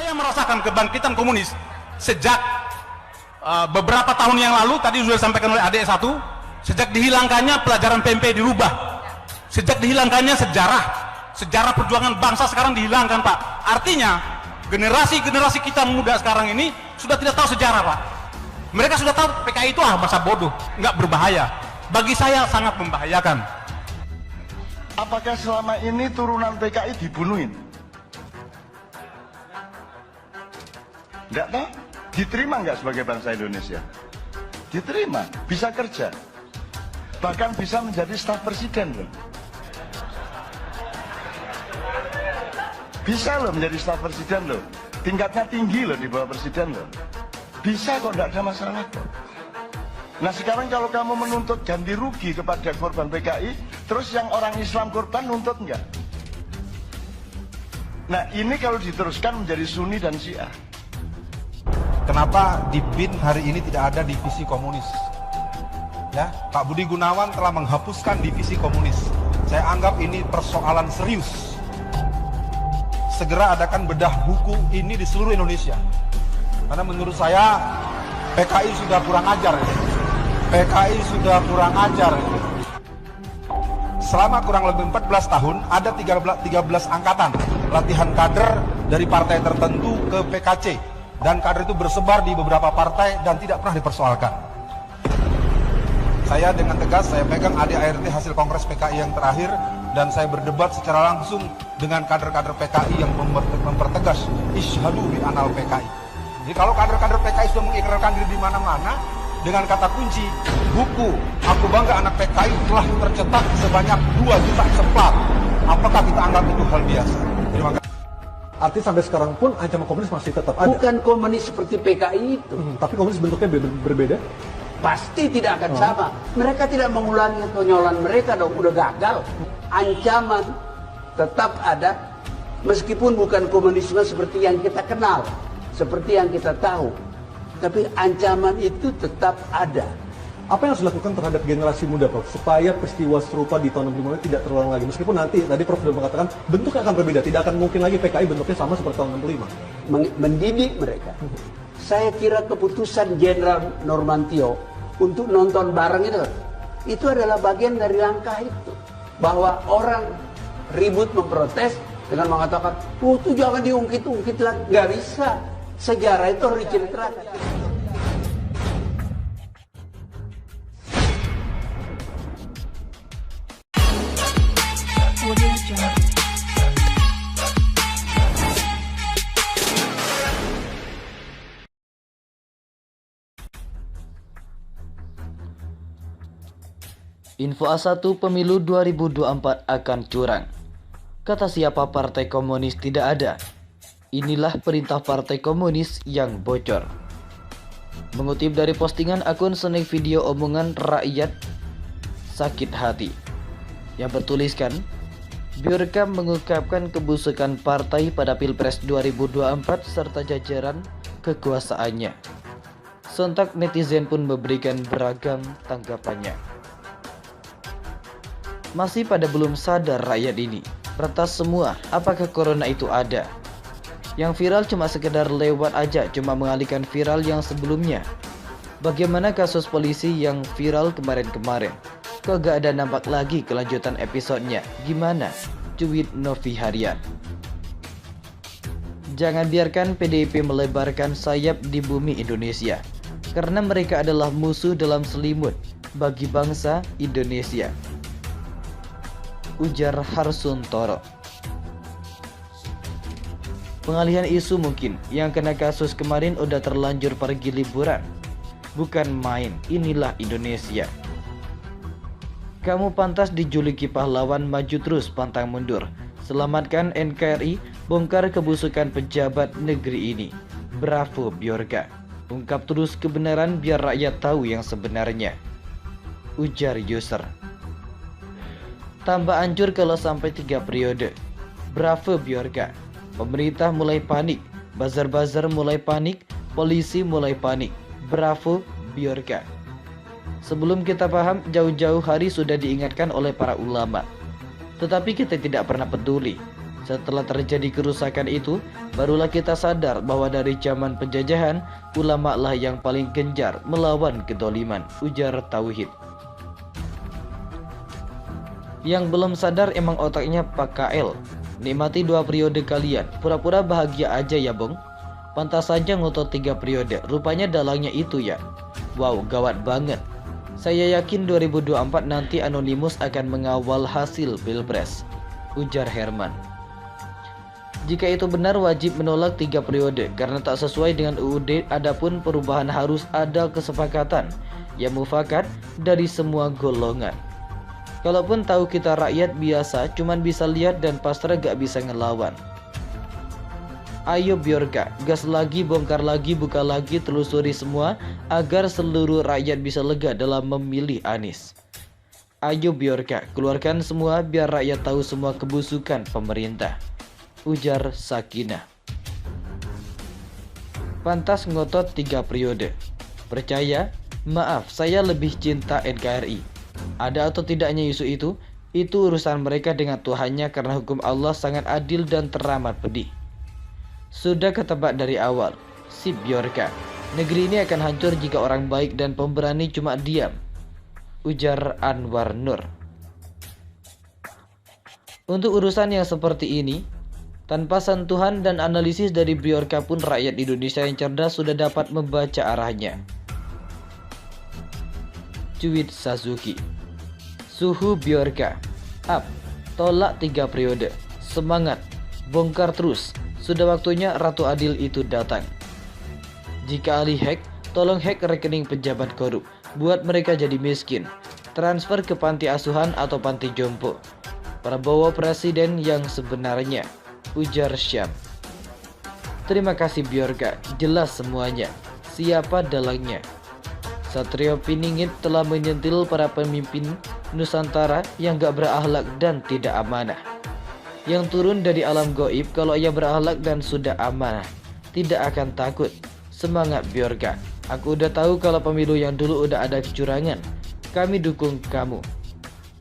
Saya merasakan kebangkitan komunis sejak beberapa tahun yang lalu, tadi sudah disampaikan oleh adik satu, sejak dihilangkannya pelajaran PMP dirubah, sejak dihilangkannya sejarah perjuangan bangsa sekarang dihilangkan, Pak. Artinya generasi kita muda sekarang ini sudah tidak tahu sejarah, Pak. Mereka sudah tahu PKI itu masa bodoh, nggak berbahaya. Bagi saya sangat membahayakan. Apakah selama ini turunan PKI dibunuhin? Nggak tahu. Diterima nggak sebagai bangsa Indonesia? Diterima, bisa kerja. Bahkan bisa menjadi staf presiden loh. Bisa loh menjadi staf presiden loh. Tingkatnya tinggi loh di bawah presiden loh. Bisa kok, nggak ada masalah kok. Nah sekarang kalau kamu menuntut ganti rugi kepada korban PKI, terus yang orang Islam korban nuntut nggak? Nah ini kalau diteruskan menjadi Sunni dan Syiah. Kenapa di BIN hari ini tidak ada divisi komunis? Ya, Pak Budi Gunawan telah menghapuskan divisi komunis. Saya anggap ini persoalan serius. Segera adakan bedah buku ini di seluruh Indonesia. Karena menurut saya PKI sudah kurang ajar. PKI sudah kurang ajar. Selama kurang lebih 14 tahun ada 13 angkatan latihan kader dari partai tertentu ke PKC. Dan kader itu bersebar di beberapa partai dan tidak pernah dipersoalkan. Saya dengan tegas, saya pegang ADART hasil Kongres PKI yang terakhir, dan saya berdebat secara langsung dengan kader-kader PKI yang mempertegas isyhadu bi anal PKI. Jadi kalau kader-kader PKI sudah mengikrarkan diri di mana-mana, dengan kata kunci, buku Aku Bangga Anak PKI telah tercetak sebanyak 2 juta eksemplar. Apakah kita anggap itu hal biasa? Terima kasih. Artinya sampai sekarang pun ancaman komunis masih tetap ada. Bukan komunis seperti PKI itu. Tapi komunis bentuknya berbeda. Pasti tidak akan sama. Mereka tidak mengulangi tonyolan mereka dong, udah gagal. Ancaman tetap ada, meskipun bukan komunisme seperti yang kita kenal, seperti yang kita tahu. Tapi ancaman itu tetap ada. Apa yang harus dilakukan terhadap generasi muda, Prof, supaya peristiwa serupa di tahun 65 tidak terulang lagi? Meskipun nanti, tadi Prof sudah mengatakan, bentuknya akan berbeda. Tidak akan mungkin lagi PKI bentuknya sama seperti tahun 65. Mendidik mereka. Saya kira keputusan Jenderal Nurmantio untuk nonton bareng itu adalah bagian dari langkah itu. Bahwa orang ribut memprotes dengan mengatakan, itu jangan diungkit-ungkit lagi. Nggak bisa. Sejarah itu harus diceritakan. Info A1 Pemilu 2024 akan curang. Kata siapa partai komunis tidak ada. Inilah perintah partai komunis yang bocor. Mengutip dari postingan akun Snack Video Omongan Rakyat Sakit Hati yang bertuliskan, Biorka mengungkapkan kebusukan partai pada Pilpres 2024 serta jajaran kekuasaannya. Sontak netizen pun memberikan beragam tanggapannya. Masih pada belum sadar rakyat ini, retas semua apakah corona itu ada. Yang viral cuma sekedar lewat aja, cuma mengalihkan viral yang sebelumnya. Bagaimana kasus polisi yang viral kemarin-kemarin? Kok gak ada nampak lagi kelanjutan episodenya? Gimana? Cuit Novi Harian. Jangan biarkan PDIP melebarkan sayap di bumi Indonesia, karena mereka adalah musuh dalam selimut bagi bangsa Indonesia. Ujar Harsuntoro. Pengalihan isu mungkin, yang kena kasus kemarin udah terlanjur pergi liburan. Bukan main, inilah Indonesia. Kamu pantas dijuluki pahlawan, maju terus pantang mundur. Selamatkan NKRI, bongkar kebusukan pejabat negeri ini. Bravo Biorka. Ungkap terus kebenaran biar rakyat tahu yang sebenarnya. Ujar user. Tambah hancur kalau sampai 3 periode. Bravo Biorka. Pemerintah mulai panik, bazar-bazar mulai panik, polisi mulai panik. Bravo Biorka. Sebelum kita paham, jauh-jauh hari sudah diingatkan oleh para ulama. Tetapi kita tidak pernah peduli. Setelah terjadi kerusakan itu, barulah kita sadar bahwa dari zaman penjajahan, ulama lah yang paling gencar melawan kedoliman, ujar Tauhid. Yang belum sadar emang otaknya Pak KL. Nikmati 2 periode kalian, pura-pura bahagia aja ya bong. Pantas saja ngotot 3 periode, rupanya dalangnya itu ya. Wow, gawat banget. Saya yakin 2024 nanti Anonymous akan mengawal hasil Pilpres, ujar Herman. Jika itu benar, wajib menolak 3 periode karena tak sesuai dengan UUD. Adapun perubahan harus ada kesepakatan yang mufakat dari semua golongan. Kalaupun tahu kita rakyat biasa, cuman bisa lihat dan pasrah, gak bisa ngelawan. Ayo Bjorka, gas lagi, bongkar lagi, buka lagi, telusuri semua agar seluruh rakyat bisa lega dalam memilih Anies. Ayo Bjorka, keluarkan semua biar rakyat tahu semua kebusukan pemerintah, ujar Sakinah. Pantas ngotot 3 periode. Percaya? Maaf, saya lebih cinta NKRI. Ada atau tidaknya isu itu urusan mereka dengan Tuhannya karena hukum Allah sangat adil dan teramat pedih. Sudah ketebak dari awal, si Bjorka. Negeri ini akan hancur jika orang baik dan pemberani cuma diam, ujar Anwar Nur. Untuk urusan yang seperti ini, tanpa sentuhan dan analisis dari Bjorka pun rakyat Indonesia yang cerdas sudah dapat membaca arahnya. Cuit Suzuki. Suhu Bjorka. Up. Tolak 3 periode. Semangat. Bongkar terus. Sudah waktunya Ratu Adil itu datang. Jika ahli hack, tolong hack rekening pejabat korup. Buat mereka jadi miskin. Transfer ke panti asuhan atau panti jompo. Prabowo presiden yang sebenarnya, ujar Syam. Terima kasih Bjorka, jelas semuanya. Siapa dalangnya? Satrio Piningit telah menyentil para pemimpin Nusantara yang gak berakhlak dan tidak amanah. Yang turun dari alam goib, kalau ia berakhlak dan sudah amanah, tidak akan takut. Semangat Bjorka. Aku udah tahu kalau pemilu yang dulu udah ada kecurangan. Kami dukung kamu.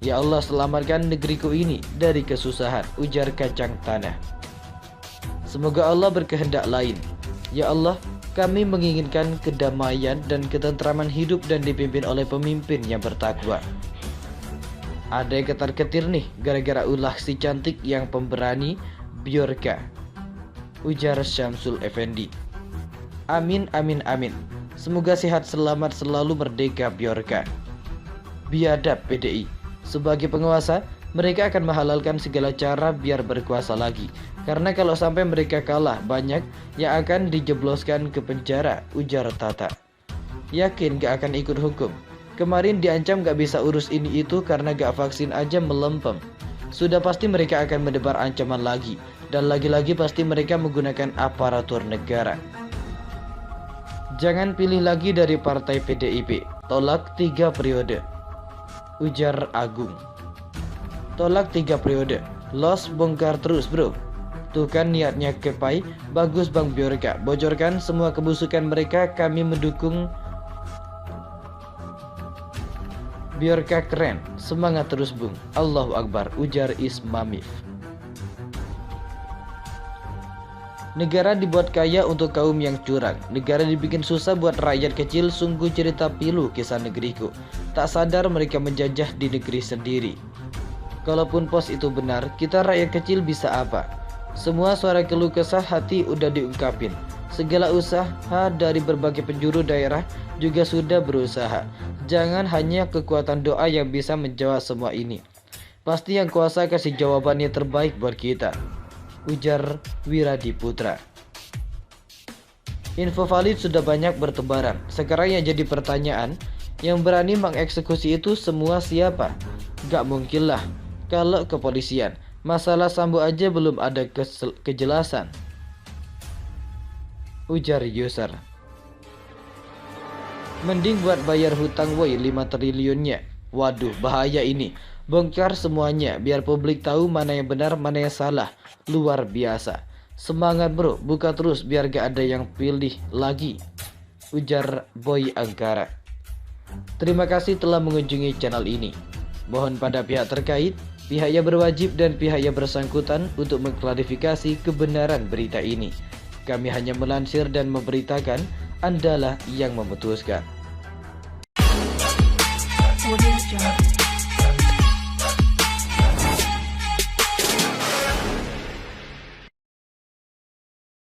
Ya Allah, selamatkan negeriku ini dari kesusahan, ujar Kacang Tanah. Semoga Allah berkehendak lain. Ya Allah, kami menginginkan kedamaian dan ketentraman hidup dan dipimpin oleh pemimpin yang bertakwa. Ada yang ketar-ketir nih gara-gara ulah si cantik yang pemberani Bjorka, ujar Syamsul Effendi. Amin amin amin. Semoga sehat selamat selalu merdeka Bjorka. Biadab PDI. Sebagai penguasa, mereka akan menghalalkan segala cara biar berkuasa lagi. Karena kalau sampai mereka kalah, banyak yang akan dijebloskan ke penjara, ujar Tata. Yakin gak akan ikut hukum. Kemarin diancam gak bisa urus ini itu karena gak vaksin aja melempem. Sudah pasti mereka akan mendebar ancaman lagi. Dan lagi-lagi pasti mereka menggunakan aparatur negara. Jangan pilih lagi dari partai PDIP. Tolak 3 periode, ujar Agung. Tolak 3 periode. Los bongkar terus bro. Tuh kan niatnya kepai. Bagus Bang Bjorka. Bocorkan semua kebusukan mereka. Kami mendukung. Bjorka keren. Semangat terus Bung. Allahu Akbar, ujar Ismamif. Negara dibuat kaya untuk kaum yang curang. Negara dibikin susah buat rakyat kecil. Sungguh cerita pilu kisah negeriku. Tak sadar mereka menjajah di negeri sendiri. Kalaupun pos itu benar, kita rakyat kecil bisa apa? Semua suara keluh kesah hati udah diungkapin. Segala usaha dari berbagai penjuru daerah juga sudah berusaha. Jangan hanya kekuatan doa yang bisa menjawab semua ini. Pasti yang kuasa kasih jawabannya terbaik buat kita, ujar Wiradi Putra. Info valid sudah banyak bertebaran. Sekarang yang jadi pertanyaan, yang berani mengeksekusi itu semua siapa? Gak mungkin lah kalau kepolisian. Masalah Sambo aja belum ada kejelasan, ujar user. Mending buat bayar hutang woi 5 triliunnya. Waduh, bahaya ini. Bongkar semuanya biar publik tahu mana yang benar, mana yang salah. Luar biasa. Semangat bro, buka terus biar gak ada yang pilih lagi, ujar Boy Angkara. Terima kasih telah mengunjungi channel ini. Mohon pada pihak terkait Pihak yang berwajib dan pihak yang bersangkutan untuk mengklarifikasi kebenaran berita ini. Kami hanya melansir dan memberitakan, Andalah yang memutuskan.